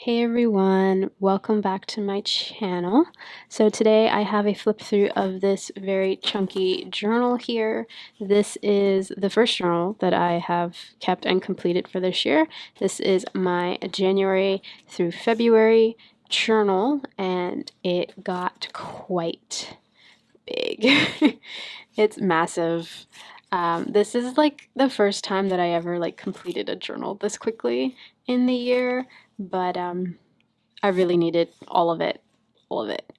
Hey everyone, welcome back to my channel. So today I have a flip through of this very chunky journal here. This is the first journal that I have kept and completed for this year. This is my January through February journal and it got quite big. It's massive. This is like the first time that I ever completed a journal this quickly in the year, but I really needed all of it,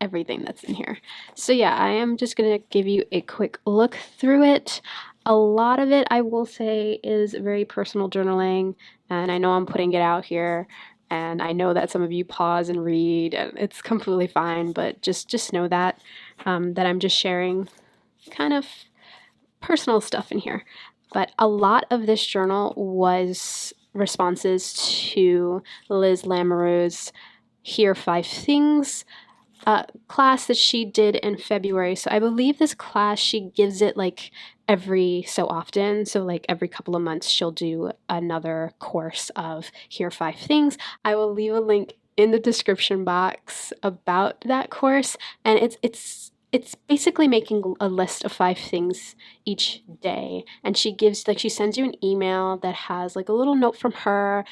everything that's in here. So yeah, I am just gonna give you a quick look through it. A lot of it, I will say, is very personal journaling, and I know I'm putting it out here, and I know that some of you pause and read, and it's completely fine, but just know that that I'm just sharing kind of personal stuff in here. But a lot of this journal was responses to Liz Lamoureux's Here 5 Things class that she did in February. So I believe this class, she gives it like every so often. So like every couple of months, she'll do another course of Here 5 Things. I will leave a link in the description box about that course, and it's basically making a list of 5 things each day, and she sends you an email that has like a little note from her,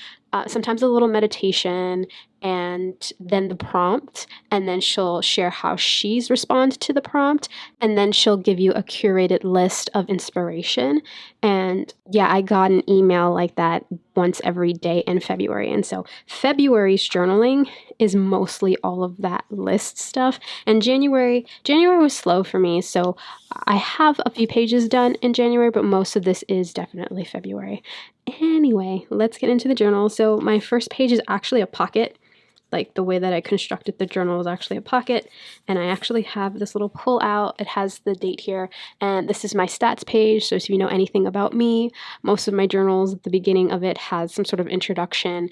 sometimes a little meditation, and then the prompt, and then she'll share how she's responded to the prompt, and then she'll give you a curated list of inspiration. And yeah, I got an email like that once every day in February, and so February's journaling is mostly all of that list stuff, and January was slow for me, so I have a few pages done in January, but most of this is definitely February. Anyway, let's get into the journal. So my first page is actually a pocket. Like the way that I constructed the journal is actually a pocket, and I actually have this little pull out. It has the date here, and this is my stats page. So if you know anything about me, most of my journals at the beginning of it has some sort of introduction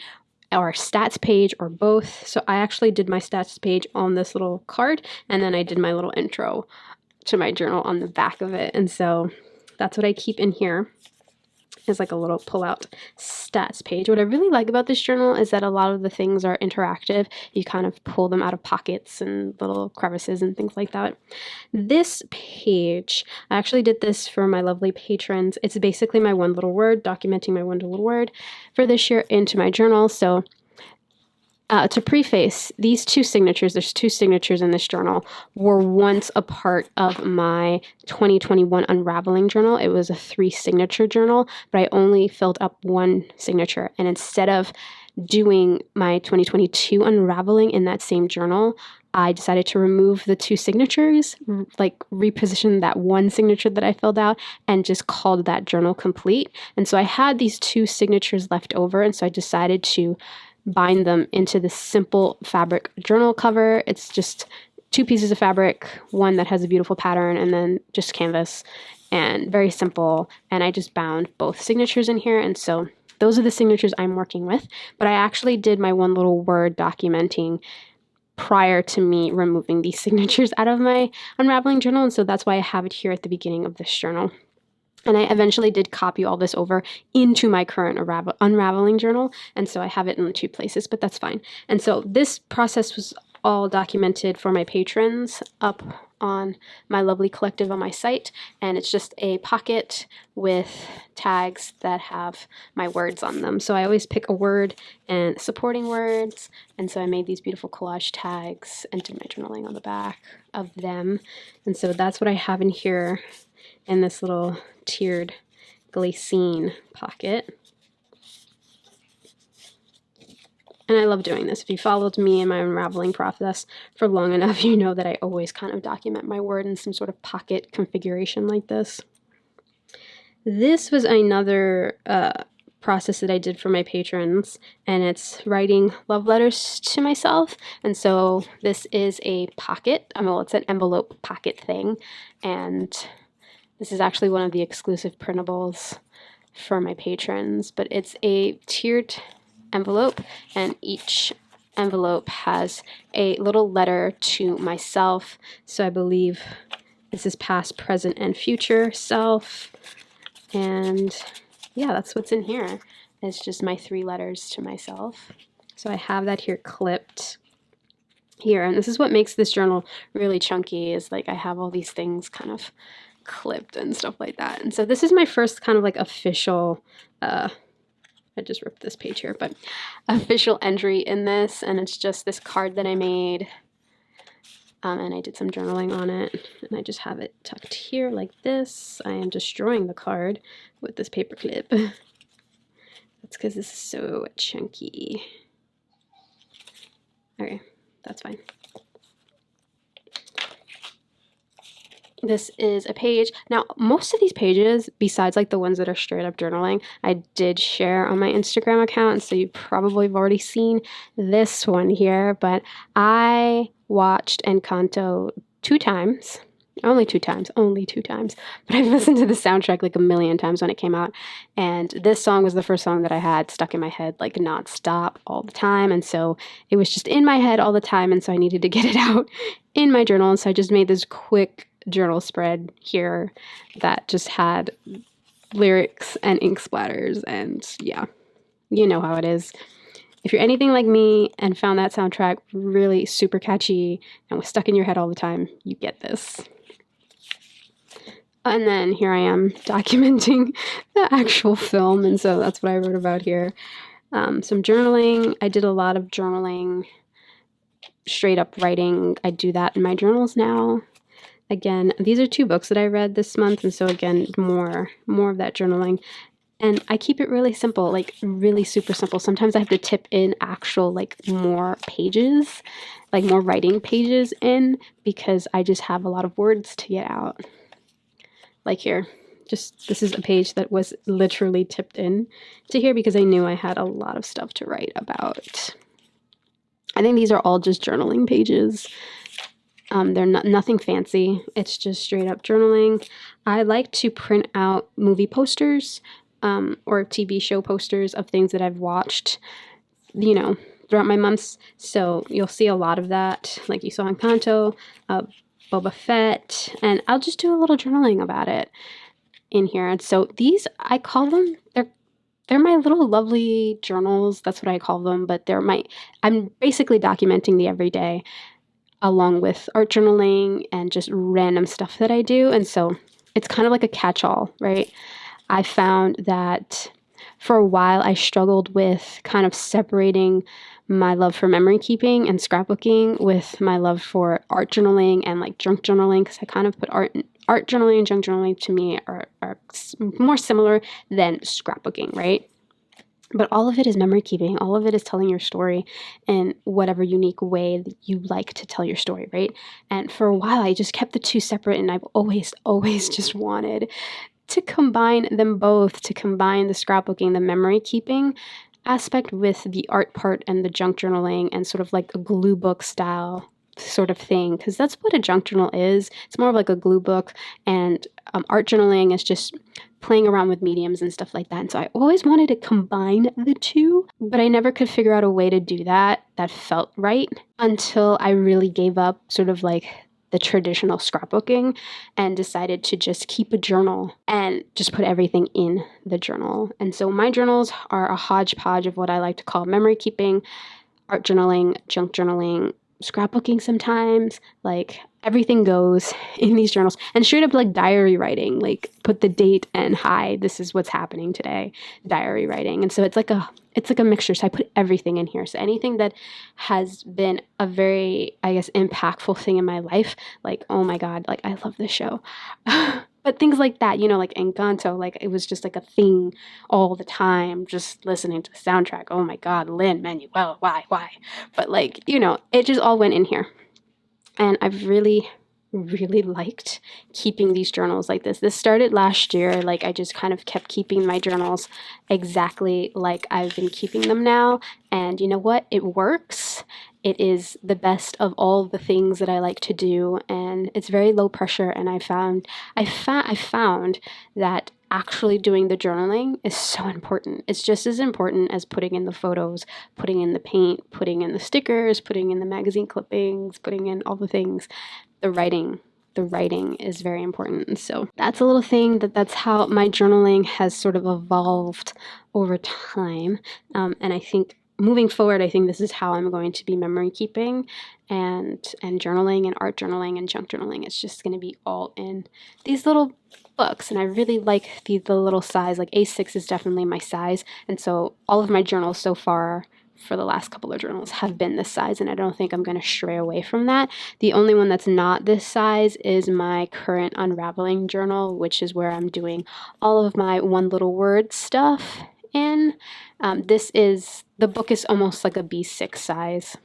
or stats page or both. So I actually did my stats page on this little card, and then I did my little intro to my journal on the back of it. And so that's what I keep in here, is like a little pull-out stats page. What I really like about this journal is that a lot of the things are interactive. You kind of pull them out of pockets and little crevices and things like that. This page, I actually did this for my lovely patrons. It's basically my one little word, documenting my one little word for this year into my journal. So to preface, these two signatures, there's 2 signatures in this journal, were once a part of my 2021 Unraveling journal. It was a 3-signature journal, but I only filled up 1 signature. And instead of doing my 2022 Unraveling in that same journal, I decided to remove the 2 signatures, like reposition that 1 signature that I filled out, and just called that journal complete. And so I had these 2 signatures left over, and so I decided to bind them into this simple fabric journal cover. It's just 2 pieces of fabric, one that has a beautiful pattern, and then just canvas, and very simple. And I just bound both signatures in here, and so those are the signatures I'm working with. But I actually did my one little word documenting prior to me removing these signatures out of my Unraveling journal, and so that's why I have it here at the beginning of this journal. And I eventually did copy all this over into my current Unraveling journal, and so I have it in the 2 places, but that's fine. And so this process was all documented for my patrons up on my lovely collective on my site, and it's just a pocket with tags that have my words on them. So I always pick a word and supporting words, and so I made these beautiful collage tags and did my journaling on the back of them. And so that's what I have in here in this little tiered glycine pocket. And I love doing this. If you followed me in my Unraveling process for long enough, you know that I always kind of document my word in some sort of pocket configuration like this. This was another process that I did for my patrons, and it's writing love letters to myself. And so this is a pocket. Well, it's an envelope pocket thing, and this is actually one of the exclusive printables for my patrons, but it's a tiered envelope, and each envelope has a little letter to myself. So I believe this is past, present, and future self. And yeah, that's what's in here. It's just my 3 letters to myself. So I have that here clipped here, and this is what makes this journal really chunky, is like I have all these things kind of clipped and stuff like that. And so this is my first kind of like official, I just ripped this page here, but official entry in this, and it's just this card that I made, and I did some journaling on it, and I just have it tucked here like this. I am destroying the card with this paper clip. That's because this is so chunky. Okay, that's fine. This is a page. Now, most of these pages, besides like the ones that are straight up journaling, I did share on my Instagram account, so you probably have already seen this one here, but I watched Encanto 2 times. Only two times, but I've listened to the soundtrack like a million times when it came out, and this song was the first song that I had stuck in my head like nonstop all the time, and so it was just in my head all the time, and so I needed to get it out in my journal, and so I just made this quick journal spread here that just had lyrics and ink splatters, and yeah, you know how it is. If you're anything like me and found that soundtrack really super catchy and was stuck in your head all the time, you get this. And then here I am documenting the actual film, and so that's what I wrote about here. Some journaling. I did a lot of journaling, straight up writing. I do that in my journals now. Again, these are 2 books that I read this month, and so again, more of that journaling. And I keep it really simple, like really super simple. Sometimes I have to tip in actual like more pages, like more writing pages in, because I just have a lot of words to get out. Like here, just this is a page that was literally tipped in to here because I knew I had a lot of stuff to write about. I think these are all just journaling pages. They're nothing fancy. It's just straight up journaling. I like to print out movie posters or TV show posters of things that I've watched, you know, throughout my months. So you'll see a lot of that, like you saw in Kanto, Boba Fett, and I'll just do a little journaling about it in here. And so these, I call them, they're my little lovely journals. That's what I call them. But I'm basically documenting the everyday, along with art journaling and just random stuff that I do. And so it's kind of like a catch-all, right? I found that for a while I struggled with kind of separating my love for memory keeping and scrapbooking with my love for art journaling and like junk journaling, because I kind of put art journaling and junk journaling to me are more similar than scrapbooking, right? But all of it is memory keeping. All of it is telling your story in whatever unique way that you like to tell your story, right? And for a while, I just kept the 2 separate, and I've always just wanted to combine them both, to combine the scrapbooking, the memory keeping aspect with the art part and the junk journaling, and sort of like a glue book style sort of thing, because that's what a junk journal is. It's more of like a glue book, and art journaling is just playing around with mediums and stuff like that. And so I always wanted to combine the 2, but I never could figure out a way to do that felt right until I really gave up sort of like the traditional scrapbooking and decided to just keep a journal and just put everything in the journal. And so my journals are a hodgepodge of what I like to call memory keeping, art journaling, junk journaling, scrapbooking sometimes, like everything goes in these journals, and straight up like diary writing, like put the date and hi, this is what's happening today, diary writing. And so it's like a mixture. So I put everything in here. So anything that has been a very, I guess, impactful thing in my life, like, oh my God, like I love this show. But things like that, you know, like Encanto, like it was just like a thing all the time, just listening to the soundtrack. Oh my God, Lin-Manuel, why? But like, you know, it just all went in here. And I've really liked keeping these journals like this. This started last year. Like I just kind of kept keeping my journals exactly like I've been keeping them now. And you know what? It works. It is the best of all the things that I like to do, and it's very low pressure. And I found that actually doing the journaling is so important. It's just as important as putting in the photos, putting in the paint, putting in the stickers, putting in the magazine clippings, putting in all the things. The writing is very important. And so that's a little thing that's how my journaling has sort of evolved over time. And I think moving forward, I think this is how I'm going to be memory keeping and journaling and art journaling and junk journaling. It's just going to be all in these little books, and I really like the little size. Like A6 is definitely my size, and so all of my journals so far for the last couple of journals have been this size, and I don't think I'm going to stray away from that. The only one that's not this size is my current unraveling journal, which is where I'm doing all of my one little word stuff in. The book is almost like a B6 size.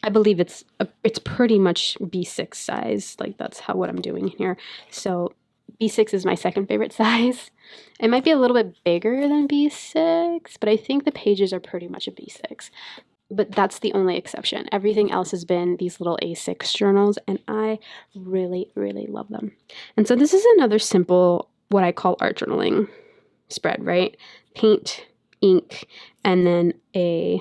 I believe it's pretty much B6 size. Like that's what I'm doing here. So B6 is my second favorite size. It might be a little bit bigger than B6, but I think the pages are pretty much a B6. But that's the only exception. Everything else has been these little A6 journals, and I really, really love them. And so this is another simple, what I call art journaling spread, right? Paint, ink, and then a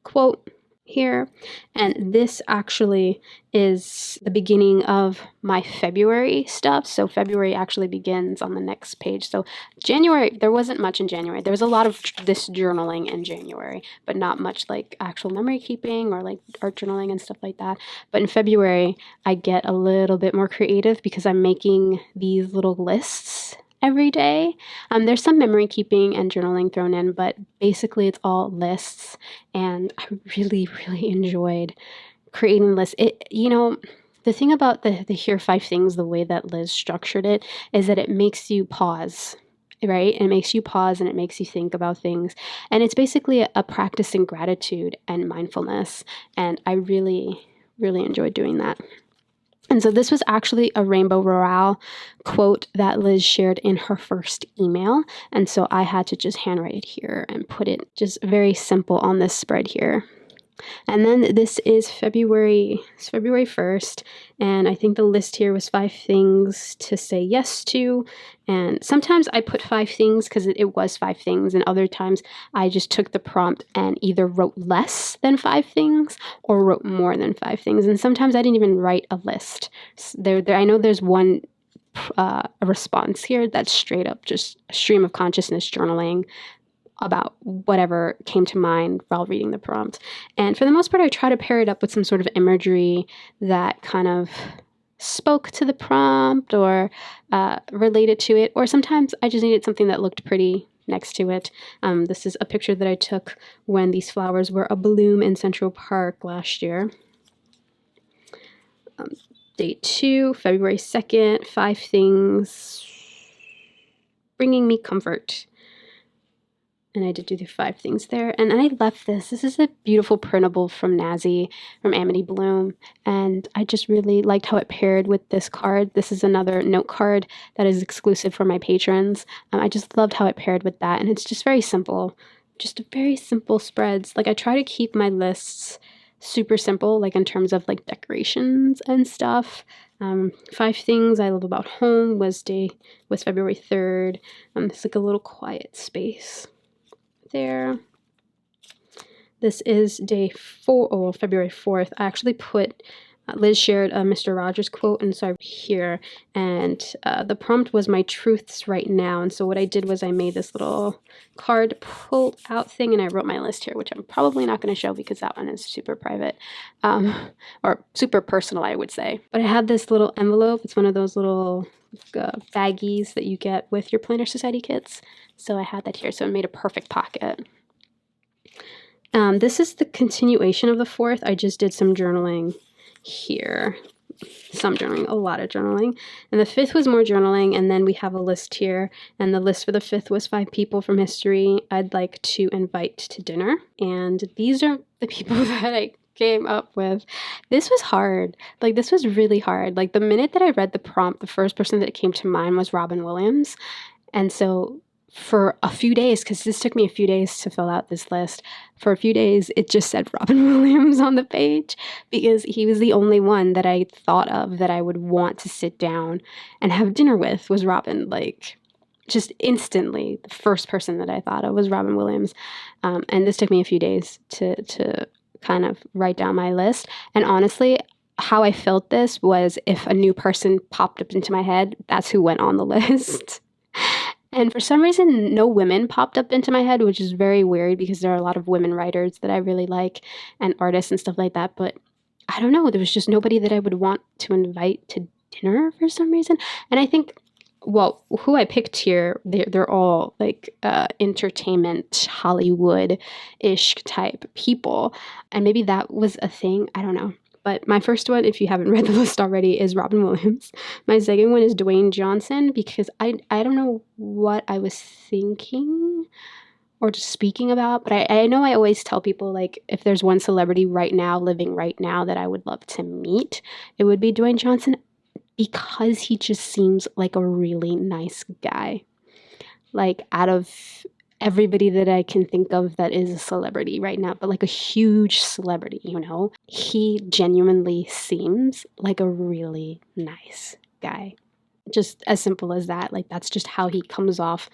quote here. And this actually is the beginning of my February stuff. So February actually begins on the next page. So January, there wasn't much in January. There was a lot of this journaling in January, but not much like actual memory keeping or like art journaling and stuff like that. But in February, I get a little bit more creative because I'm making these little lists every day. There's some memory keeping and journaling thrown in, but basically it's all lists, and I really, really enjoyed creating lists. The thing about the Here 5 Things, the way that Liz structured it, is that it makes you pause, right? It makes you pause and it makes you think about things. And it's basically a practice in gratitude and mindfulness. And I really, really enjoyed doing that. And so this was actually a Rainbow Royale quote that Liz shared in her first email. And so I had to just handwrite it here and put it just very simple on this spread here. And then this is February 1st, and I think the list here was 5 things to say yes to. And sometimes I put 5 things because it was 5 things, and other times I just took the prompt and either wrote less than 5 things or wrote more than 5 things. And sometimes I didn't even write a list. I know there's one a response here that's straight up just stream of consciousness journaling about whatever came to mind while reading the prompt. And for the most part, I try to pair it up with some sort of imagery that kind of spoke to the prompt or related to it. Or sometimes I just needed something that looked pretty next to it. This is a picture that I took when these flowers were abloom in Central Park last year. Day 2, February 2nd, 5 things bringing me comfort. And I did do the 5 things there. And I left this. This is a beautiful printable from Nazi, from Amity Bloom. And I just really liked how it paired with this card. This is another note card that is exclusive for my patrons. I just loved how it paired with that. And it's just very simple. Just very simple spreads. Like I try to keep my lists super simple, like in terms of like decorations and stuff. 5 things I love about home was February 3rd. It's like a little quiet space there. This is day 4, or February 4th. I actually put, Liz shared a Mr. Rogers quote, and so I here, and the prompt was my truths right now. And so what I did was I made this little card pull out thing, and I wrote my list here, which I'm probably not going to show because that one is super private, or super personal, I would say. But I had this little envelope. It's one of those little baggies that you get with your Planner Society kits. So I had that here, so it made a perfect pocket. This is the continuation of the 4th. I just did some journaling here. Some journaling, a lot of journaling. And the 5th was more journaling, and then we have a list here. And the list for the 5th was 5 people from history I'd like to invite to dinner. And these are the people that I came up with. This was hard. Like, this was really hard. Like, the minute that I read the prompt, the first person that came to mind was Robin Williams. And so for a few days, because this took me a few days to fill out this list, for a few days it just said Robin Williams on the page because he was the only one that I thought of that I would want to sit down and have dinner with was Robin. Like, just instantly, the first person that I thought of was Robin Williams. And this took me a few days to kind of write down my list. And honestly, how I felt this was if a new person popped up into my head, that's who went on the list. And for some reason, no women popped up into my head, which is very weird because there are a lot of women writers that I really like and artists and stuff like that. But I don't know, there was just nobody that I would want to invite to dinner for some reason. And I think, well, who I picked here, they're all like entertainment, Hollywood ish type people. And maybe that was a thing. I don't know. But my first one, if you haven't read the list already, is Robin Williams. My second one is Dwayne Johnson because I don't know what I was thinking or just speaking about, but I know I always tell people, like, if there's one celebrity right now, living right now, that I would love to meet, it would be Dwayne Johnson because he just seems like a really nice guy. Like, out of everybody that I can think of that is a celebrity right now, but like a huge celebrity, he genuinely seems like a really nice guy. Just as simple as that. Like, that's just how he comes off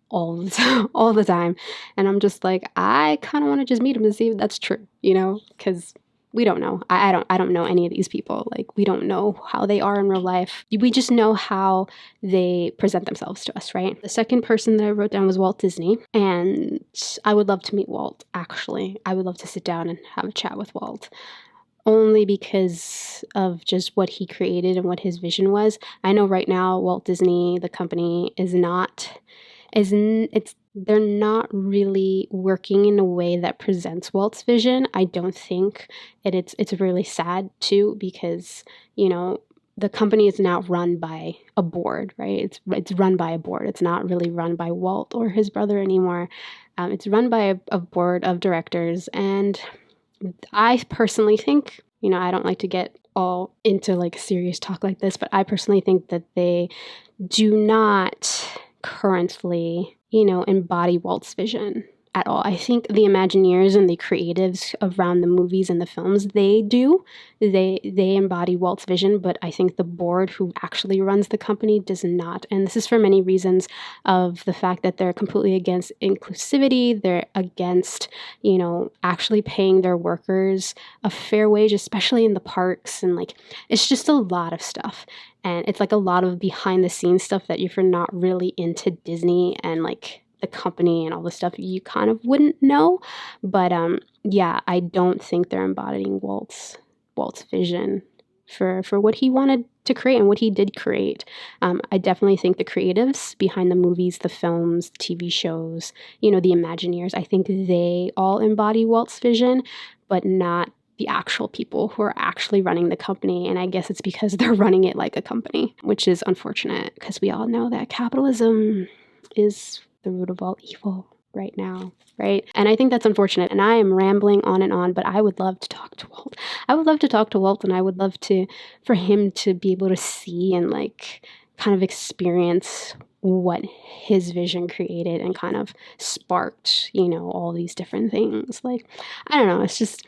all the time, all the time. And I'm just like, I kind of want to just meet him to see if that's true, because we don't know. I don't know any of these people. Like, we don't know how they are in real life. We just know how they present themselves to us, right? The second person that I wrote down was Walt Disney, and I would love to meet Walt, actually. I would love to sit down and have a chat with Walt. Only because of just what he created and what his vision was. I know right now Walt Disney, the company, they're not really working in a way that presents Walt's vision. I don't think, and it's really sad too, because the company is now run by a board, right? It's run by a board. It's not really run by Walt or his brother anymore. It's run by a board of directors, and I personally think, I don't like to get all into like serious talk like this, but I personally think that they do not currently, embody Walt's vision at all. I think the Imagineers and the creatives around the movies and the films, they do. They embody Walt's vision, but I think the board who actually runs the company does not. And this is for many reasons of the fact that they're completely against inclusivity. They're against, actually paying their workers a fair wage, especially in the parks. And like, it's just a lot of stuff. And it's like a lot of behind the scenes stuff that if you're not really into Disney and like the company and all this stuff, you kind of wouldn't know. But yeah, I don't think they're embodying Walt's vision for what he wanted to create and what he did create. I definitely think the creatives behind the movies, the films, the TV shows, the Imagineers, I think they all embody Walt's vision, but not the actual people who are actually running the company. And I guess it's because they're running it like a company, which is unfortunate because we all know that capitalism is the root of all evil right now, right? And I think that's unfortunate. And I am rambling on, but I would love to talk to Walt. I would love to talk to Walt, and I would love for him to be able to see and like kind of experience what his vision created and kind of sparked, all these different things. Like, I don't know, it's just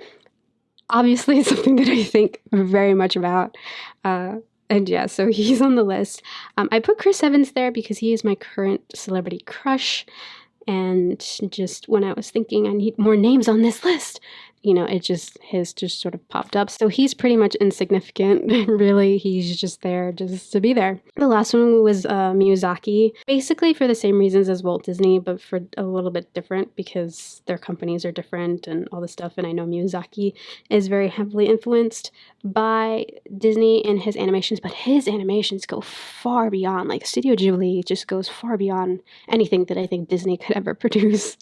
obviously something that I think very much about. And yeah, so he's on the list. I put Chris Evans there because he is my current celebrity crush. And just when I was thinking I need more names on this list, his just sort of popped up. So he's pretty much insignificant. Really, he's just there just to be there. The last one was Miyazaki, basically for the same reasons as Walt Disney, but for a little bit different because their companies are different and all this stuff. And I know Miyazaki is very heavily influenced by Disney in his animations, but his animations go far beyond, like Studio Ghibli just goes far beyond anything that I think Disney could ever produce.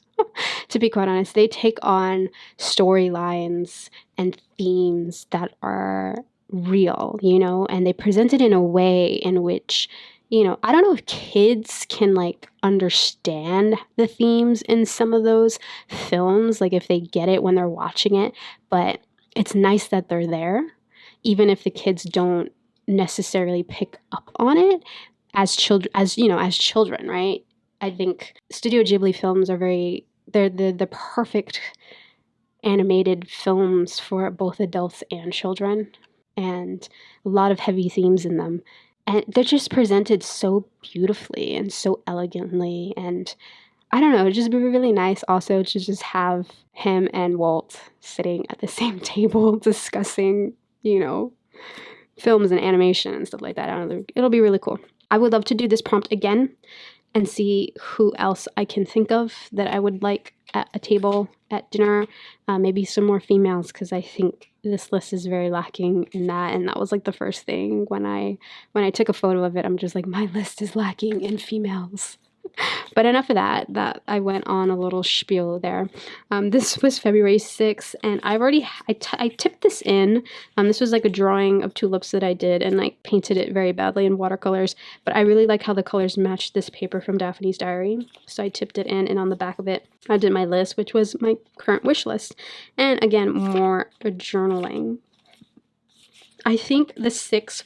To be quite honest, they take on storylines and themes that are real, and they present it in a way in which, I don't know if kids can like understand the themes in some of those films, like if they get it when they're watching it, but it's nice that they're there, even if the kids don't necessarily pick up on it as children, right? I think Studio Ghibli films are they're the perfect animated films for both adults and children, and a lot of heavy themes in them. And they're just presented so beautifully and so elegantly. And I don't know, it'd just be really nice also to just have him and Walt sitting at the same table discussing, films and animation and stuff like that. I don't know, it'll be really cool. I would love to do this prompt again and see who else I can think of that I would like at a table at dinner. Maybe some more females, because I think this list is very lacking in that. And that was like the first thing when I took a photo of it. I'm just like, my list is lacking in females. But enough of that. That I went on a little spiel there. This was February 6th, and I tipped this in. This was like a drawing of tulips that I did, and like painted it very badly in watercolors. But I really like how the colors matched this paper from Daphne's Diary, so I tipped it in, and on the back of it, I did my list, which was my current wish list. And again, more journaling. I think the 6th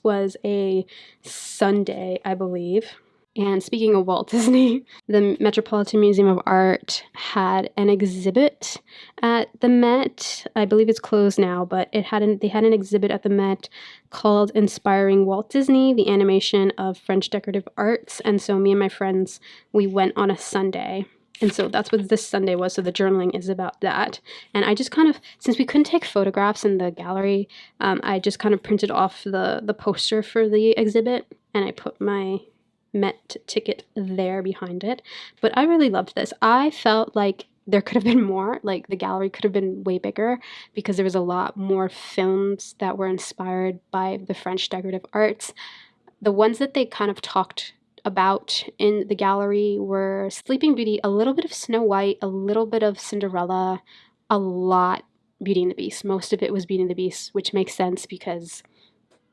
was a Sunday, I believe. And speaking of Walt Disney, the Metropolitan Museum of Art had an exhibit at the Met. I believe it's closed now, but they had an exhibit at the Met called Inspiring Walt Disney, the animation of French decorative arts. And so me and my friends, we went on a Sunday. And so that's what this Sunday was. So the journaling is about that. And I just kind of, since we couldn't take photographs in the gallery, I just kind of printed off the poster for the exhibit, and I put my Met ticket there behind it. But I really loved this. I felt like there could have been more, like the gallery could have been way bigger, because there was a lot more films that were inspired by the French decorative arts. The ones that they kind of talked about in the gallery were Sleeping Beauty, a little bit of Snow White, a little bit of Cinderella, a lot Beauty and the Beast. Most of it was Beauty and the Beast, which makes sense because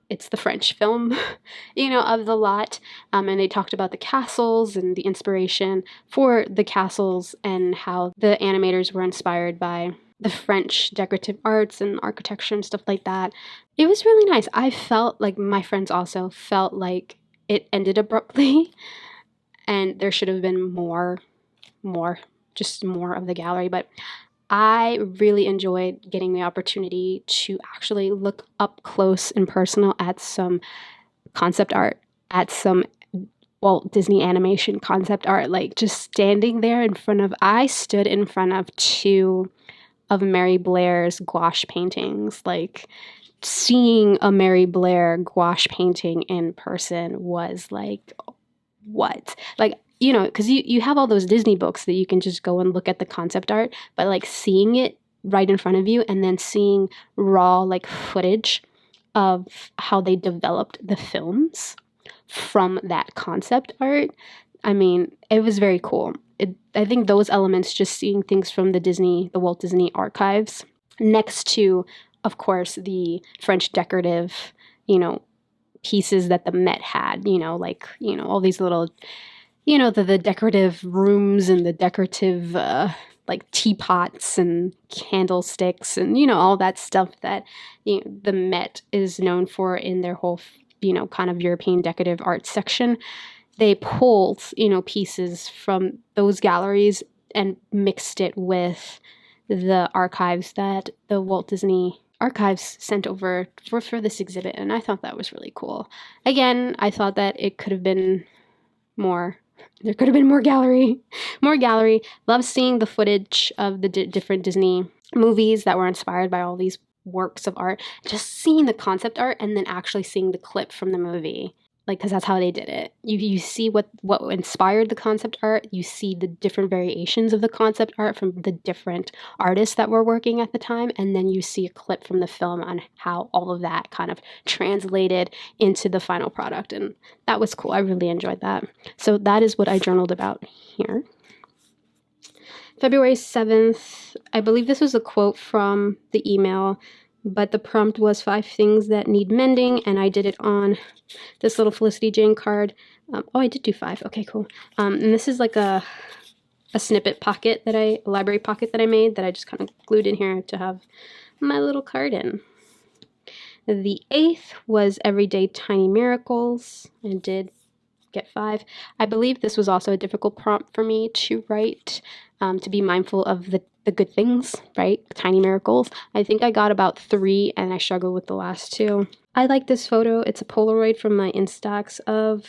it's the French film, of the lot. And they talked about the castles and the inspiration for the castles, and how the animators were inspired by the French decorative arts and architecture and stuff like that. It was really nice. I felt like my friends also felt like it ended abruptly, and there should have been more of the gallery. But I really enjoyed getting the opportunity to actually look up close and personal at some concept art, at some Walt Disney animation concept art, like just standing there I stood in front of 2 of Mary Blair's gouache paintings. Like, seeing a Mary Blair gouache painting in person was like, what? Like, because you have all those Disney books that you can just go and look at the concept art, but like seeing it right in front of you, and then seeing raw like footage of how they developed the films from that concept art, I mean, it was very cool. I think those elements, just seeing things from the Walt Disney archives, next to, of course, the French decorative, pieces that the Met had, all these little, the decorative rooms and the decorative, like teapots and candlesticks and, all that stuff that, the Met is known for in their whole, kind of European decorative art section. They pulled, pieces from those galleries and mixed it with the archives that the Walt Disney Archives sent over for this exhibit, and I thought that was really cool. Again, I thought that it could have been more. There could have been more gallery. More gallery. Love seeing the footage of the different Disney movies that were inspired by all these works of art. Just seeing the concept art and then actually seeing the clip from the movie. Like, because that's how they did it. You see what inspired the concept art. You see the different variations of the concept art from the different artists that were working at the time. And then you see a clip from the film on how all of that kind of translated into the final product. And that was cool. I really enjoyed that. So that is what I journaled about here. February 7th, I believe this was a quote from the email, but the prompt was 5 things that need mending, and I did it on this little Felicity Jane card. I did do 5. Okay, cool. And this is like a snippet pocket a library pocket that I made that I just kind of glued in here to have my little card in. The 8th was Everyday Tiny Miracles. I did get 5. I believe this was also a difficult prompt for me to write, to be mindful of the good things, right? Tiny miracles. I think I got about 3, and I struggled with the last 2. I like this photo. It's a Polaroid from my Instax of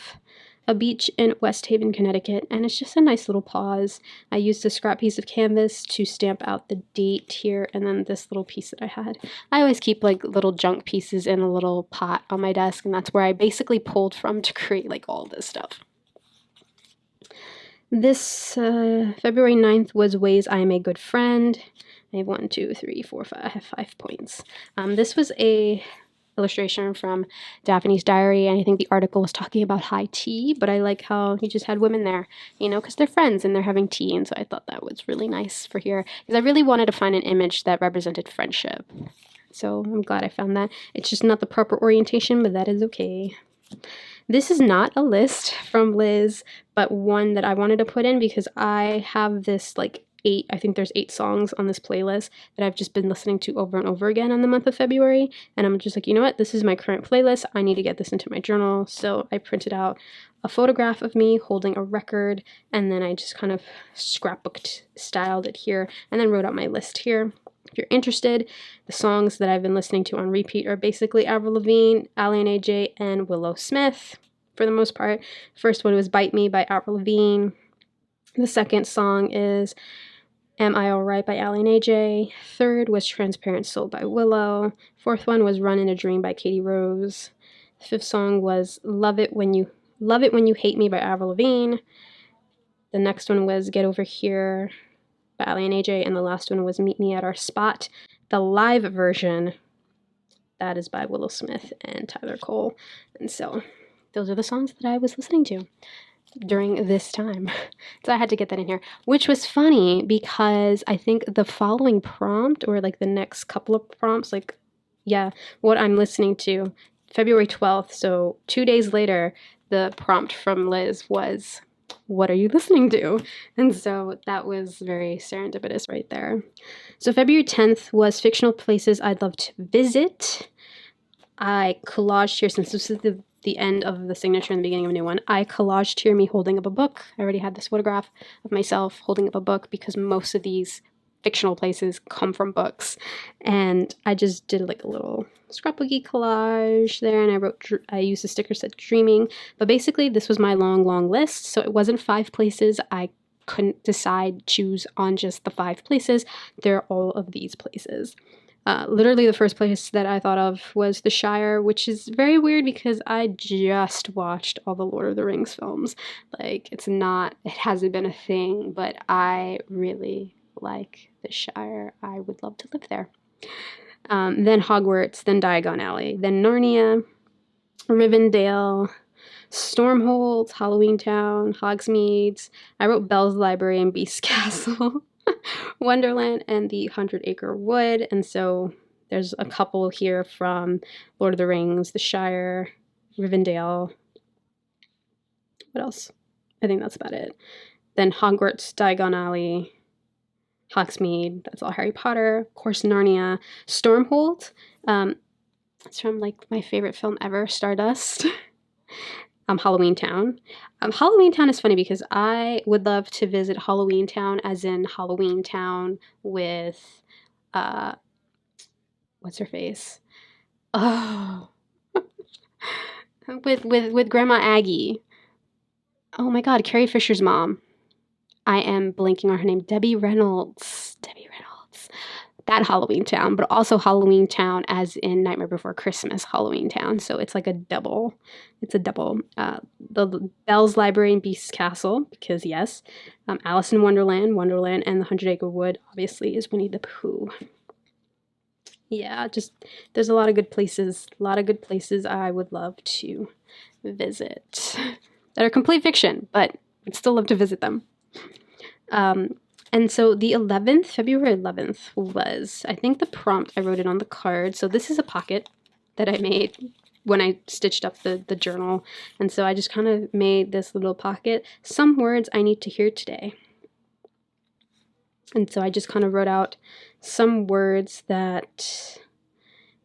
a beach in West Haven, Connecticut, and it's just a nice little pause. I used a scrap piece of canvas to stamp out the date here, and then this little piece that I had. I always keep like little junk pieces in a little pot on my desk, and that's where I basically pulled from to create like all this stuff. This February 9th was Ways I Am a Good Friend. I have 1, 2, 3, 4, 5. I have 5 points. This was a illustration from Daphne's Diary, and I think the article was talking about high tea, but I like how he just had women there, you know, because they're friends and they're having tea, and so I thought that was really nice for here, because I really wanted to find an image that represented friendship. So I'm glad I found that. It's just not the proper orientation, but that is okay. This is not a list from Liz, but one that I wanted to put in because I have this like 8, I think there's 8 songs on this playlist that I've just been listening to over and over again in the month of February. And I'm just like, you know what? This is my current playlist. I need to get this into my journal. So I printed out a photograph of me holding a record, and then I just kind of scrapbooked, styled it here, and then wrote out my list here. If you're interested, the songs that I've been listening to on repeat are basically Avril Lavigne, Ally and AJ, and Willow Smith for the most part. First one was Bite Me by Avril Lavigne. The second song is Am I Alright by Ally and AJ. Third was Transparent Soul by Willow. Fourth one was Run in a Dream by Katie Rose. The fifth song was Love It When You Hate Me by Avril Lavigne. The next one was Get Over Here by Ally and AJ, and the last one was Meet Me at Our Spot. The live version, that is by Willow Smith and Tyler Cole. And so those are the songs that I was listening to during this time. So I had to get that in here, which was funny because I think the following prompt, or like the next couple of prompts, like, yeah, what I'm listening to, February 12th, so 2 days later, the prompt from Liz was, what are you listening to? And so that was very serendipitous right there. So February 10th was fictional places I'd love to visit. I collaged here, since this is the end of the signature and the beginning of a new one, I collaged here me holding up a book. I already had this photograph of myself holding up a book because most of these fictional places come from books. And I just did like a little scrapbooky collage there, and I used a sticker said dreaming. But basically this was my long list, so it wasn't 5 places. I couldn't choose on just the 5 places. They're all of these places. Literally the first place that I thought of was the Shire, which is very weird because I just watched all the Lord of the Rings films. Like, it hasn't been a thing, but I really like the Shire. I would love to live there. Then Hogwarts, then Diagon Alley, then Narnia, Rivendell, Stormhold, Halloween Town, Hogsmeade. I wrote Belle's Library and Beast Castle. Wonderland and the 100-Acre Wood. And so there's a couple here from Lord of the Rings, the Shire, Rivendell. What else? I think that's about it. Then Hogwarts, Diagon Alley, Hogsmeade. That's all Harry Potter. Of course, Narnia. Stormhold. It's from like my favorite film ever, Stardust. Halloween Town. Halloween Town is funny because I would love to visit Halloween Town, as in Halloween Town with, what's her face? Oh, with Grandma Aggie. Oh my God, Carrie Fisher's mom. I am blanking on her name. Debbie Reynolds. That Halloween Town, but also Halloween Town as in Nightmare Before Christmas Halloween Town. So it's like a double. It's a double. The Belle's Library and Beast Castle, because yes. Alice in Wonderland, and the 100-Acre Wood, obviously, is Winnie the Pooh. Yeah, just there's a lot of good places. I would love to visit that are complete fiction, but I'd still love to visit them. And so the 11th, February 11th was, I think the prompt, I wrote it on the card. So this is a pocket that I made when I stitched up the journal. And so I just kind of made this little pocket. Some words I need to hear today. And so I just kind of wrote out some words that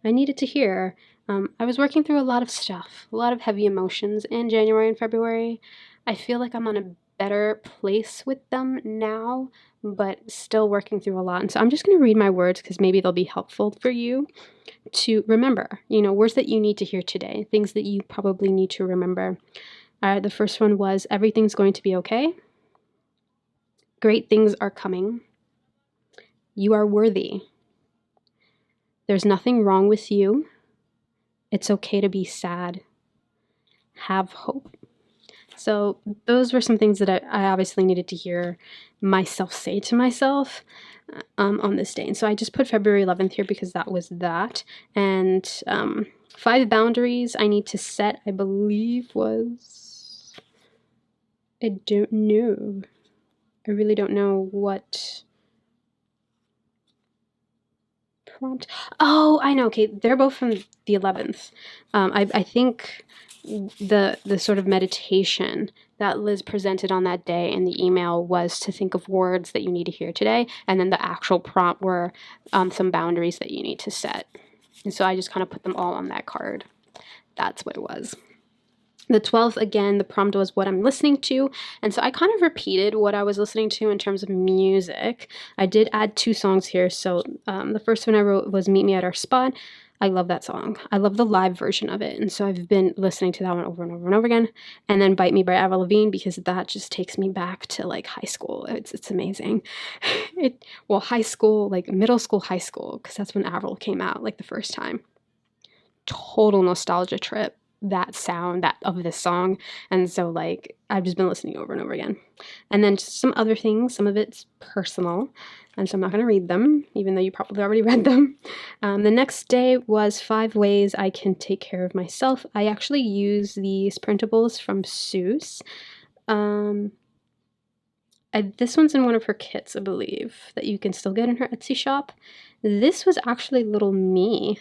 I needed to hear. I was working through a lot of stuff, a lot of heavy emotions in January and February. I feel like I'm on a better place with them now, but still working through a lot. And so I'm just going to read my words because maybe they'll be helpful for you to remember, words that you need to hear today, things that you probably need to remember. All right, the first one was everything's going to be okay. Great things are coming. You are worthy. There's nothing wrong with you. It's okay to be sad. Have hope. So those were some things that I obviously needed to hear myself say to myself on this day. And so I just put February 11th here because that was that. And 5 boundaries I need to set, I believe was, I don't know. I really don't know what prompt. Oh, I know. Okay, they're both from the 11th. I think the sort of meditation that Liz presented on that day in the email was to think of words that you need to hear today, and then the actual prompt were some boundaries that you need to set. And so I just kind of put them all on that card. That's what it was. The 12th, again, the prompt was what I'm listening to. And so I kind of repeated what I was listening to in terms of music. I did add 2 songs here. So the first one I wrote was Meet Me at Our Spot. I love that song. I love the live version of it. And so I've been listening to that one over and over and over again. And then Bite Me by Avril Lavigne, because that just takes me back to like high school. It's amazing. High school, like middle school, high school, because that's when Avril came out like the first time. Total nostalgia trip, that sound of this song. And so like I've just been listening over and over again. And then just some other things, some of it's personal, and so I'm not going to read them, even though you probably already read them. The next day was 5 ways I can take care of myself. I actually use these printables from Seuss. This one's in one of her kits, I believe, that you can still get in her Etsy shop. This was actually little me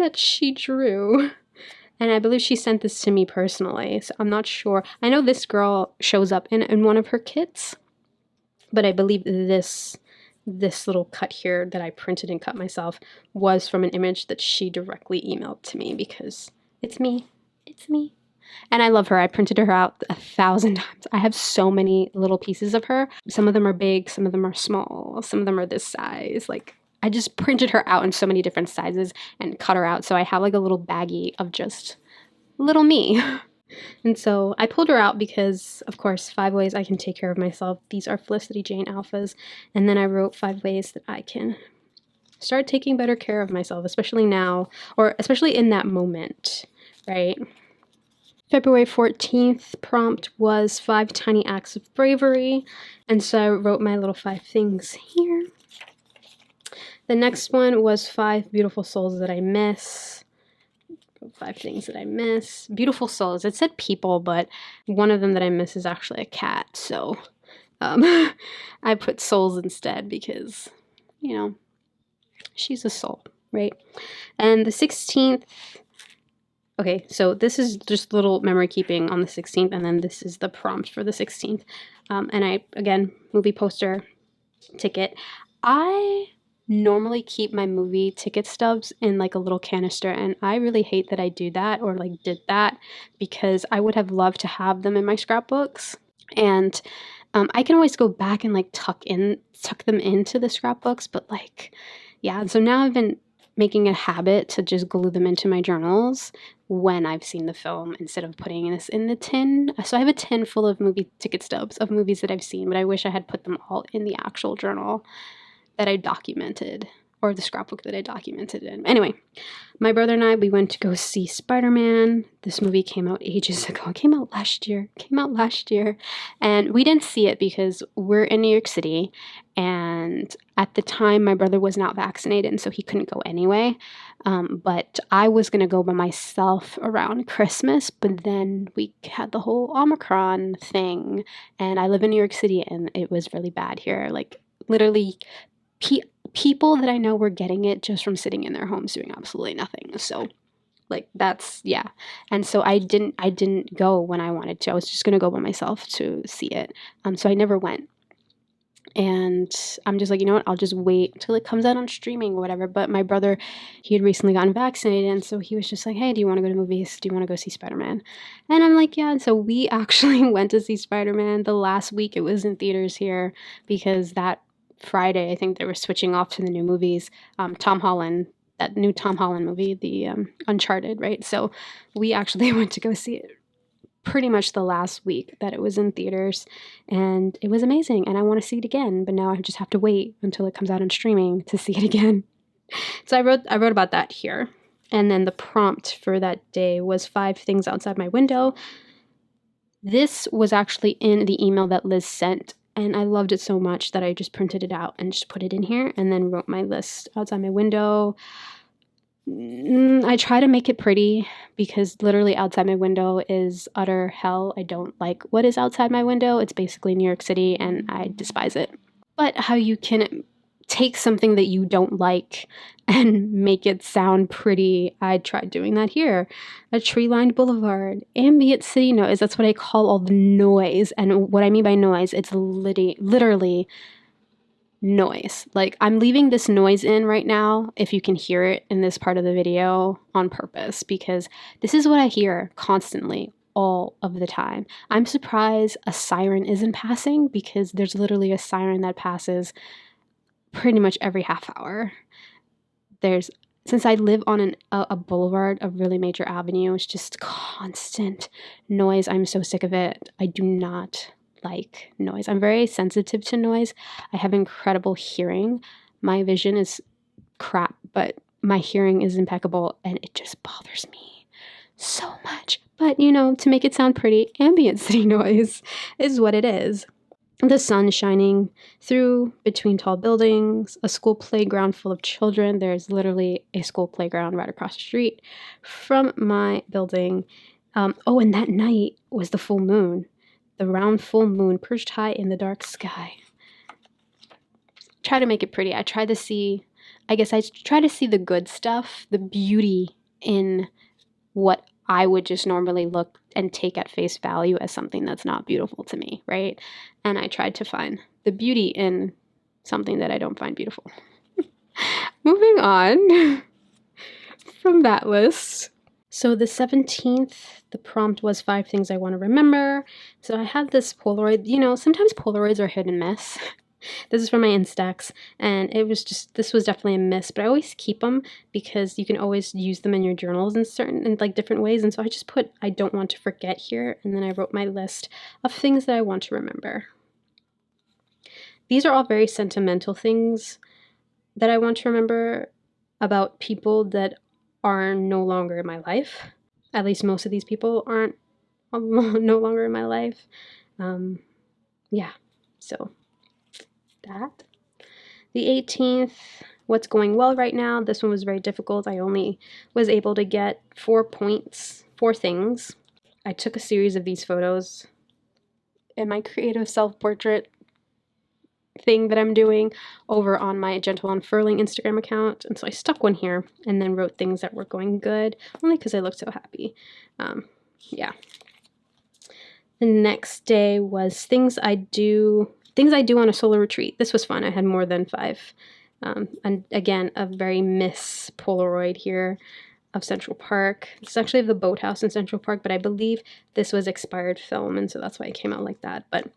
that she drew. And I believe she sent this to me personally, so I'm not sure. I know this girl shows up in one of her kits, but I believe this little cut here that I printed and cut myself was from an image that she directly emailed to me, because it's me. It's me. And I love her. I printed her out 1,000 times. I have so many little pieces of her. Some of them are big, some of them are small, some of them are this size. Like, I just printed her out in so many different sizes and cut her out. So I have like a little baggie of just little me. And so I pulled her out because, of course, 5 ways I can take care of myself. These are Felicity Jane Alphas. And then I wrote 5 ways that I can start taking better care of myself, especially now, or especially in that moment, right? February 14th prompt was 5 tiny acts of bravery. And so I wrote my little 5 things here. The next one was 5 beautiful souls that I miss. 5 things that I miss. Beautiful souls. It said people, but one of them that I miss is actually a cat. So I put souls instead because, you know, she's a soul, right? And the 16th, okay, so this is just little memory keeping on the 16th, and then this is the prompt for the 16th. And I, again, movie poster ticket. I normally keep my movie ticket stubs in like a little canister, and I really hate that I do that or like did that, because I would have loved to have them in my scrapbooks. And I can always go back and like tuck them into the scrapbooks, but like, yeah. So now I've been making a habit to just glue them into my journals when I've seen the film instead of putting this in the tin. So I have a tin full of movie ticket stubs of movies that I've seen, but I wish I had put them all in the actual journal that I documented, or the scrapbook that I documented in. Anyway, my brother and I, we went to go see Spider-Man. This movie came out ages ago. It came out last year. And we didn't see it because we're in New York City, and at the time my brother was not vaccinated, and so he couldn't go anyway. But I was going to go by myself around Christmas, but then we had the whole Omicron thing, and I live in New York City, and it was really bad here. Like, literally, people that I know were getting it just from sitting in their homes doing absolutely nothing. So, like, that's, yeah. And so I didn't go when I wanted to. I was just going to go by myself to see it. So I never went. And I'm just like, you know what, I'll just wait until it comes out on streaming or whatever. But my brother, he had recently gotten vaccinated, and so he was just like, hey, do you want to go to movies? Do you want to go see Spider-Man? And I'm like, yeah. And so we actually went to see Spider-Man the last week it was in theaters here, because that Friday, I think they were switching off to the new movies. Tom Holland, that new Tom Holland movie, the Uncharted, right? So we actually went to go see it pretty much the last week that it was in theaters, and it was amazing, and I want to see it again, but now I just have to wait until it comes out on streaming to see it again. So I wrote about that here. And then the prompt for that day was 5 things outside my window. This was actually in the email that Liz sent, and I loved it so much that I just printed it out and just put it in here and then wrote my list outside my window. I try to make it pretty because literally outside my window is utter hell. I don't like what is outside my window. It's basically New York City and I despise it. But how you can take something that you don't like and make it sound pretty, I tried doing that here. A tree-lined boulevard, ambient city noise, that's what I call all the noise. And what I mean by noise, it's literally noise. Like, I'm leaving this noise in right now, if you can hear it in this part of the video, on purpose, because this is what I hear constantly all of the time. I'm surprised a siren isn't passing, because there's literally a siren that passes pretty much every half hour. Since I live on a boulevard, a really major avenue, it's just constant noise. I'm so sick of it. I do not like noise. I'm very sensitive to noise. I have incredible hearing. My vision is crap, but my hearing is impeccable, and it just bothers me so much. But, you know, to make it sound pretty, ambient city noise is what it is. The sun shining through between tall buildings, a school playground full of children. There's literally a school playground right across the street from my building. And that night was the full moon. The round full moon perched high in the dark sky. Try to make it pretty. I try to see the good stuff, the beauty in what I would just normally look and take at face value as something that's not beautiful to me, right? And I tried to find the beauty in something that I don't find beautiful. Moving on from that list. So the 17th, the prompt was 5 things I want to remember. So I had this Polaroid. You know, sometimes Polaroids are hit and miss. This is from my Instax, and this was definitely a miss, but I always keep them because you can always use them in your journals in different ways. And so I just put, I don't want to forget here. And then I wrote my list of things that I want to remember. These are all very sentimental things that I want to remember about people that are no longer in my life. At least most of these people aren't no longer in my life. So that. The 18th, what's going well right now. This one was very difficult. I only was able to get 4 points, 4 things. I took a series of these photos in my creative self-portrait thing that I'm doing over on my Gentle Unfurling Instagram account. And so I stuck one here and then wrote things that were going good, only because I looked so happy. The next day was things I do on a solo retreat. This was fun. I had more than 5. And again, a very miss Polaroid here of Central Park. It's actually of the boathouse in Central Park, but I believe this was expired film, and so that's why it came out like that. But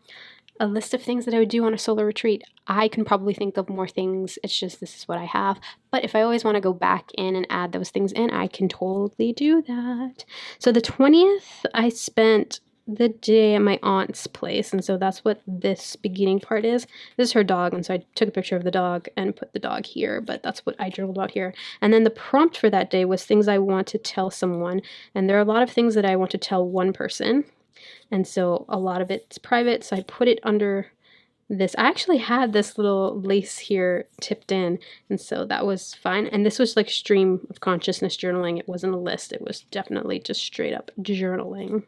a list of things that I would do on a solo retreat. I can probably think of more things. It's just this is what I have. But if I always want to go back in and add those things in, I can totally do that. So the 20th, I spent the day at my aunt's place, and so that's what this beginning part is. This is her dog, and so I took a picture of the dog and put the dog here, but that's what I journaled about here. And then the prompt for that day was things I want to tell someone, and there are a lot of things that I want to tell one person, and so a lot of it's private, so I put it under this. I actually had this little lace here tipped in, and so that was fine. And this was like stream of consciousness journaling. It wasn't a list. It was definitely just straight up journaling.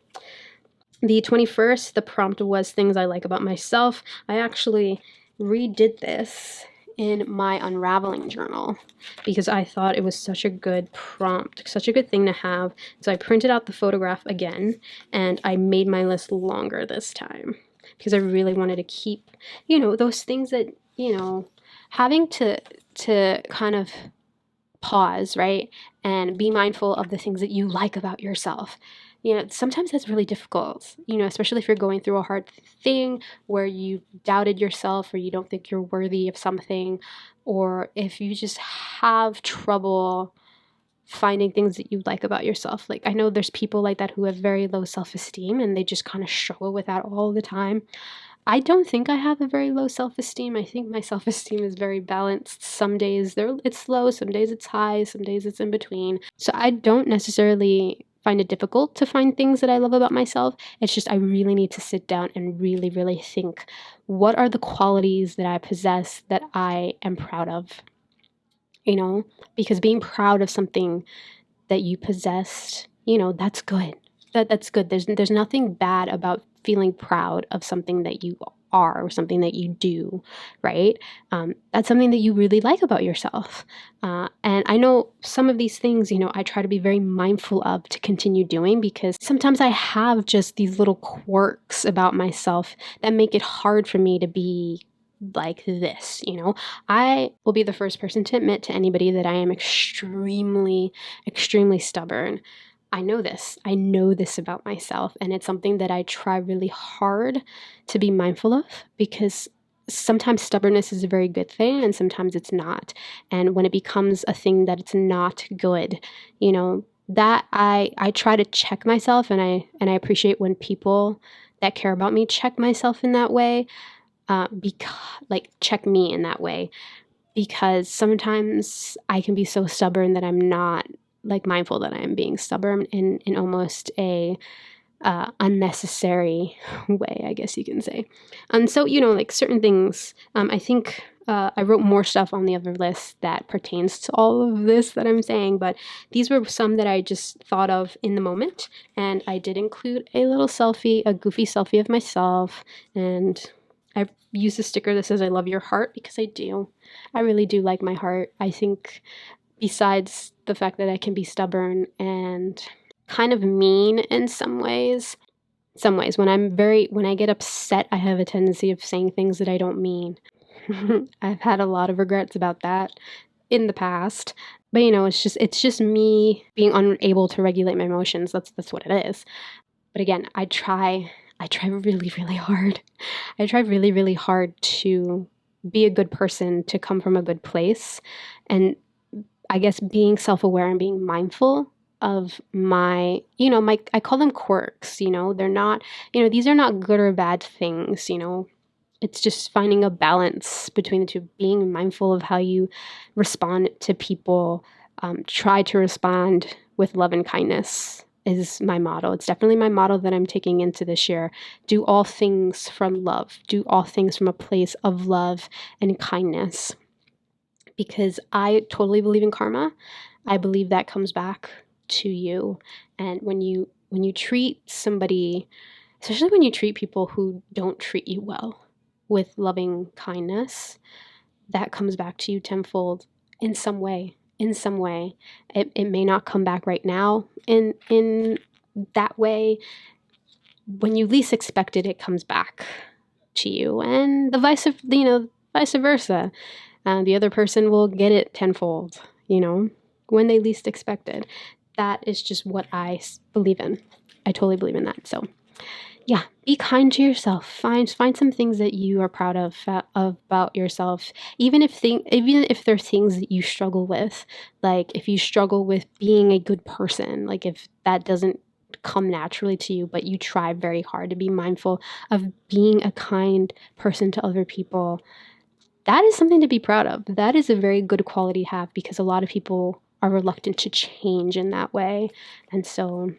The 21st, the prompt was things I like about myself. I actually redid this in my unraveling journal because I thought it was such a good prompt, such a good thing to have. So I printed out the photograph again, and I made my list longer this time because I really wanted to keep, those things that, having to kind of pause, right? And be mindful of the things that you like about yourself. Sometimes that's really difficult, especially if you're going through a hard thing where you doubted yourself or you don't think you're worthy of something, or if you just have trouble finding things that you like about yourself. Like, I know there's people like that who have very low self-esteem and they just kind of struggle with that all the time. I don't think I have a very low self-esteem. I think my self-esteem is very balanced. Some days it's low, some days it's high, some days it's in between. So I don't necessarily find it difficult to find things that I love about myself. It's just I really need to sit down and really, really think, what are the qualities that I possess that I am proud of? You know, because being proud of something that you possessed, that's good. That's good. There's nothing bad about feeling proud of something that you are or something that you do, right? That's something that you really like about yourself. And I know some of these things, I try to be very mindful of to continue doing, because sometimes I have just these little quirks about myself that make it hard for me to be like this. I will be the first person to admit to anybody that I am extremely, extremely stubborn. I know this. I know this about myself, and it's something that I try really hard to be mindful of, because sometimes stubbornness is a very good thing and sometimes it's not. And when it becomes a thing that it's not good, that I try to check myself, and I appreciate when people that care about me check myself in that way, because like check me in that way, because sometimes I can be so stubborn that I'm not like mindful that I am being stubborn in almost a unnecessary way, I guess you can say. And so, like certain things, I think I wrote more stuff on the other list that pertains to all of this that I'm saying, but these were some that I just thought of in the moment. And I did include a little selfie, a goofy selfie of myself. And I used a sticker that says, "I love your heart," because I do. I really do like my heart. I think besides the fact that I can be stubborn and kind of mean in some ways when I get upset, I have a tendency of saying things that I don't mean. I've had a lot of regrets about that in the past. But it's just me being unable to regulate my emotions. That's what it is. But again, I try really, really hard. I try really, really hard to be a good person, to come from a good place. And I guess being self-aware and being mindful of my I call them quirks. They're not, these are not good or bad things. It's just finding a balance between the two, being mindful of how you respond to people. Try to respond with love and kindness is my motto. It's definitely my motto that I'm taking into this year. Do all things from love. Do all things from a place of love and kindness, because I totally believe in karma. I believe that comes back to you. And when you treat somebody, especially when you treat people who don't treat you well with loving kindness, that comes back to you tenfold in some way. In some way. It may not come back right now in that way. When you least expect it, it comes back to you. And vice versa. The other person will get it tenfold, when they least expect it. That is just what I believe in. I totally believe in that. So, yeah, be kind to yourself. Find some things that you are proud of about yourself, even if there are things that you struggle with. Like if you struggle with being a good person, like if that doesn't come naturally to you, but you try very hard to be mindful of being a kind person to other people, that is something to be proud of. That is a very good quality to have, because a lot of people are reluctant to change in that way. And so,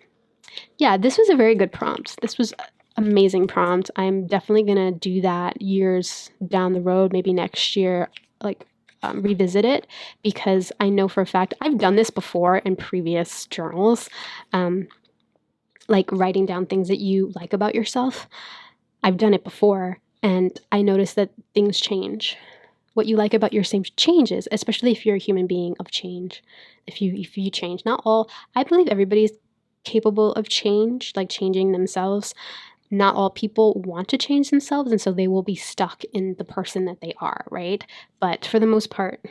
yeah, this was a very good prompt. This was amazing prompt. I'm definitely going to do that years down the road, maybe next year, like revisit it, because I know for a fact I've done this before in previous journals, like writing down things that you like about yourself. I've done it before, and I noticed that things change. What you like about yourself changes, especially if you're a human being of change. If you change, not all. I believe everybody's capable of change, like changing themselves. Not all people want to change themselves, and so they will be stuck in the person that they are, right? But for the most part,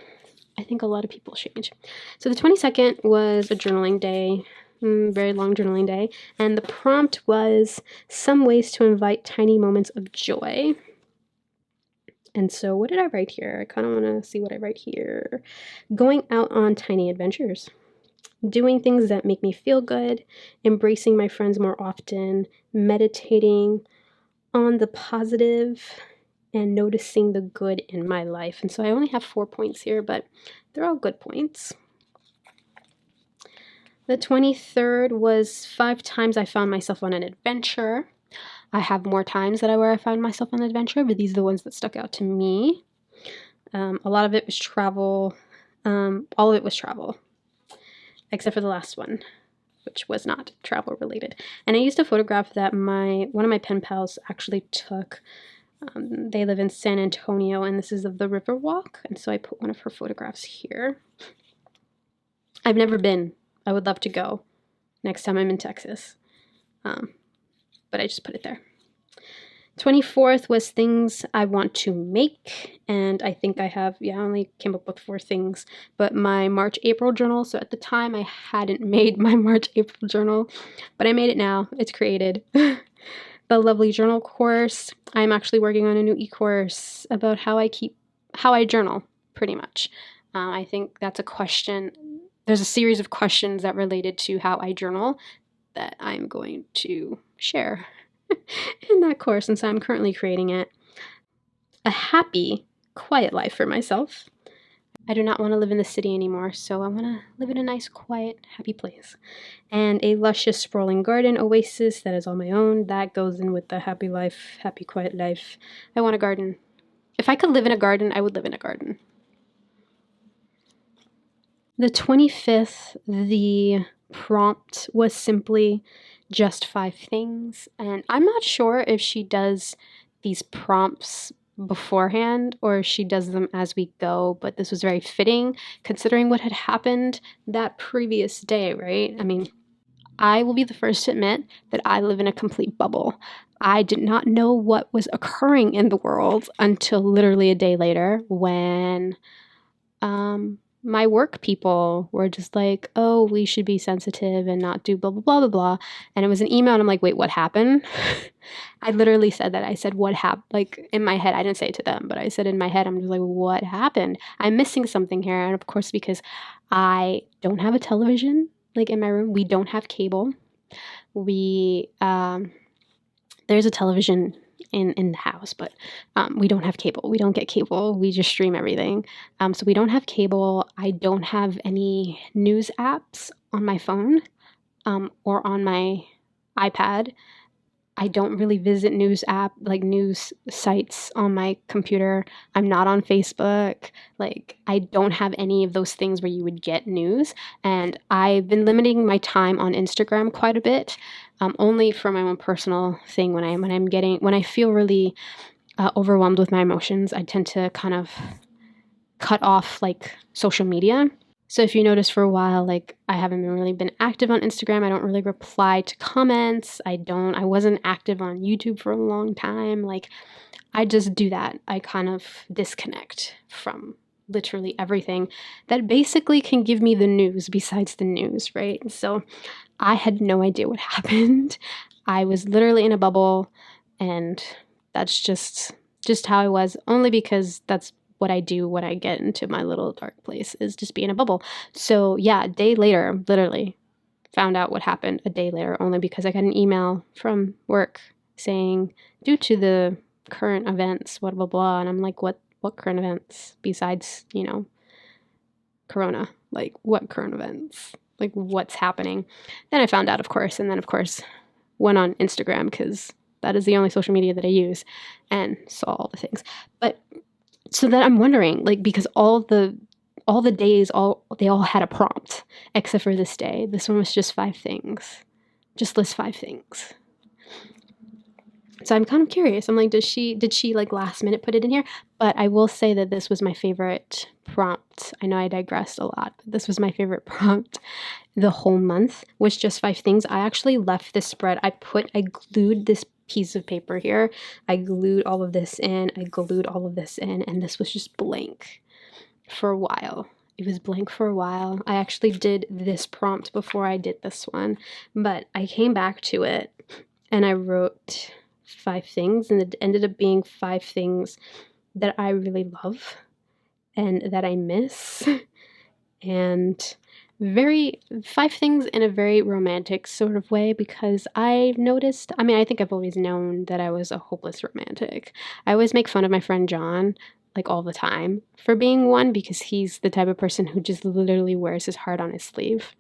I think a lot of people change. So the 22nd was a journaling day, very long journaling day, and the prompt was some ways to invite tiny moments of joy. And so what did I write here? I kind of want to see what I write here. Going out on tiny adventures. doing things that make me feel good, embracing my friends more often, meditating on the positive, and noticing the good in my life. And so I only have 4 points here, but they're all good points. The 23rd was 5 times I found myself on an adventure. I have more times where I found myself on an adventure, but these are the ones that stuck out to me. A lot of it was travel. All of it was travel, except for the last one, which was not travel related. And I used a photograph that one of my pen pals actually took. They live in San Antonio, and this is of the river walk, and so I put one of her photographs here. I've never been. I would love to go next time I'm in Texas, but I just put it there. 24th was things I want to make, and I think I only came up with 4 things, but my March-April journal, so at the time I hadn't made my March-April journal, but I made it now. It's created. The Lovely Journal course. I'm actually working on a new e-course about how I journal, pretty much. I think that's a question. There's a series of questions that related to how I journal that I'm going to share in that course, and so I'm currently creating it. A happy, quiet life for myself. I do not want to live in the city anymore, so I want to live in a nice, quiet, happy place. And a luscious, sprawling garden oasis that is all my own. That goes in with the happy life, happy, quiet life. I want a garden. If I could live in a garden, I would live in a garden. The 25th, the prompt was simply just 5 things. And I'm not sure if she does these prompts beforehand or if she does them as we go, but this was very fitting considering what had happened that previous day, right? I mean, I will be the first to admit that I live in a complete bubble. I did not know what was occurring in the world until literally a day later when my work people were just like, oh, we should be sensitive and not do blah, blah, blah, blah, blah. And it was an email, and I'm like, wait, what happened? I literally said that. I said, what happened? Like, in my head, I didn't say it to them, but I said in my head, I'm just like, what happened? I'm missing something here. And of course, because I don't have a television, like, in my room. We don't have cable. There's a television in the house, but we don't have cable. We don't get cable. We just stream everything. So we don't have cable. I don't have any news apps on my phone or on my iPad. I don't really visit news sites on my computer. I'm not on Facebook. Like, I don't have any of those things where you would get news. And I've been limiting my time on Instagram quite a bit, only for my own personal thing. When I feel really overwhelmed with my emotions, I tend to kind of cut off like social media. So if you notice, for a while, like, I haven't really been active on Instagram. I don't really reply to comments. I wasn't active on YouTube for a long time. Like, I just do that. I kind of disconnect from literally everything that basically can give me the news besides the news, right? So I had no idea what happened. I was literally in a bubble, and that's just how I was, only because that's what I do when I get into my little dark place, is just be in a bubble. So yeah, a day later, literally found out what happened a day later, only because I got an email from work saying, due to the current events, blah, blah, blah. And I'm like, what current events besides, Corona? Like, what current events? Like, what's happening? Then I found out, of course, and then, of course, went on Instagram because that is the only social media that I use, and saw all the things. But so then I'm wondering, like, because all the days, they all had a prompt, except for this day. This one was just 5 things. Just list 5 things. So I'm kind of curious. I'm like, did she like last minute put it in here? But I will say that this was my favorite prompt. I know I digressed a lot, but this was my favorite prompt the whole month, was just 5 things. I actually left this spread. I glued this piece of paper here. I glued all of this in. And this was just blank for a while. It was blank for a while. I actually did this prompt before I did this one, but I came back to it and I wrote 5 things, and it ended up being 5 things that I really love and that I miss. And very 5 things in a very romantic sort of way, because I've noticed, I mean, I think I've always known that I was a hopeless romantic. I always make fun of my friend John, like all the time, for being one, because he's the type of person who just literally wears his heart on his sleeve,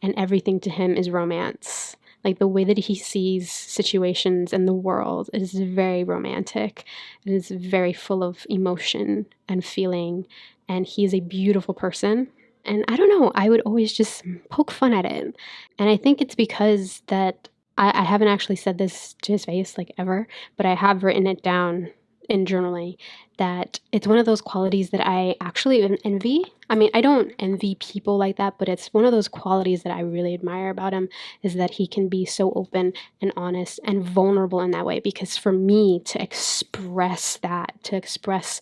and everything to him is romance. Like the way that he sees situations and the world is very romantic. It is very full of emotion and feeling, and he is a beautiful person. And I don't know, I would always just poke fun at it. And I think it's because that I haven't actually said this to his face like ever, but I have written it down in journaling that it's one of those qualities that I actually envy. I mean, I don't envy people like that, but it's one of those qualities that I really admire about him, is that he can be so open and honest and vulnerable in that way. Because for me to express that, to express,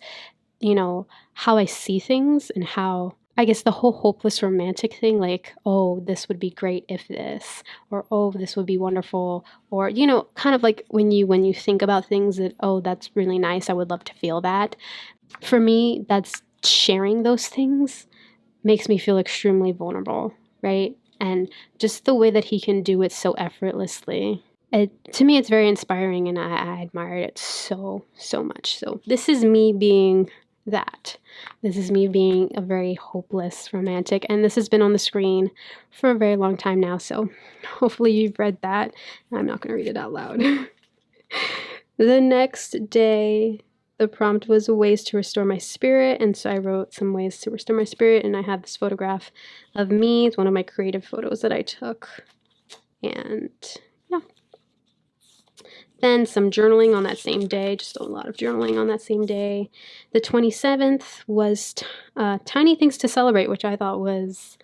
how I see things, and how I guess the whole hopeless romantic thing, like, oh, this would be great if this, or oh, this would be wonderful, or kind of like when you think about things that, oh, that's really nice, I would love to feel that. For me, that's sharing those things makes me feel extremely vulnerable, right? And just the way that he can do it so effortlessly. To me, it's very inspiring, and I admire it so, so much. So, this is me being that. This is me being a very hopeless romantic, and this has been on the screen for a very long time now. So, hopefully, you've read that. I'm not going to read it out loud. The next day, the prompt was ways to restore my spirit, and so I wrote some ways to restore my spirit, and I had this photograph of me. It's one of my creative photos that I took, and yeah. Then some journaling on that same day, just a lot of journaling on that same day. The 27th was tiny things to celebrate, which I thought was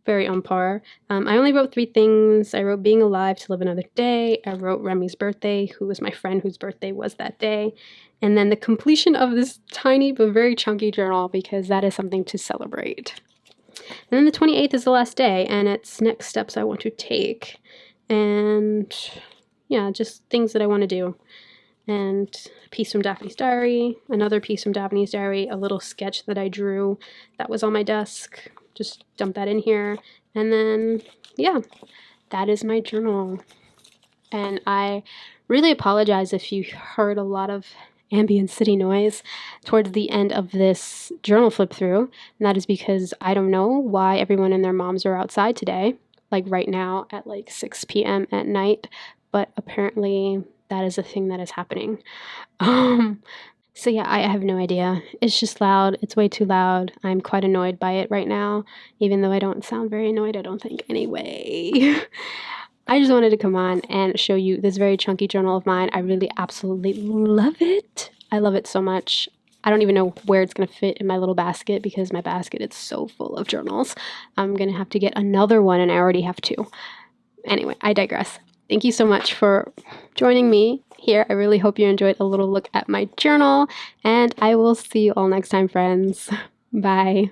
very on par. I only wrote 3 things. I wrote being alive to live another day. I wrote Remy's birthday, who was my friend whose birthday was that day. And then the completion of this tiny but very chunky journal, because that is something to celebrate. And then the 28th is the last day, and it's next steps I want to take. And yeah, just things that I want to do. And a piece from Daphne's diary, another piece from Daphne's diary, a little sketch that I drew that was on my desk. Just dump that in here. And then, yeah, that is my journal. And I really apologize if you heard a lot of ambient city noise towards the end of this journal flip through. And that is because I don't know why everyone and their moms are outside today, like right now at like 6 p.m. at night. But apparently that is a thing that is happening. Um, so yeah, I have no idea. It's just loud. It's way too loud. I'm quite annoyed by it right now, even though I don't sound very annoyed, I don't think, anyway. I just wanted to come on and show you this very chunky journal of mine. I really absolutely love it. I love it so much. I don't even know where it's going to fit in my little basket, because my basket is so full of journals. I'm going to have to get another one, and I already have 2. Anyway, I digress. Thank you so much for joining me here. I really hope you enjoyed a little look at my journal, and I will see you all next time, friends. Bye.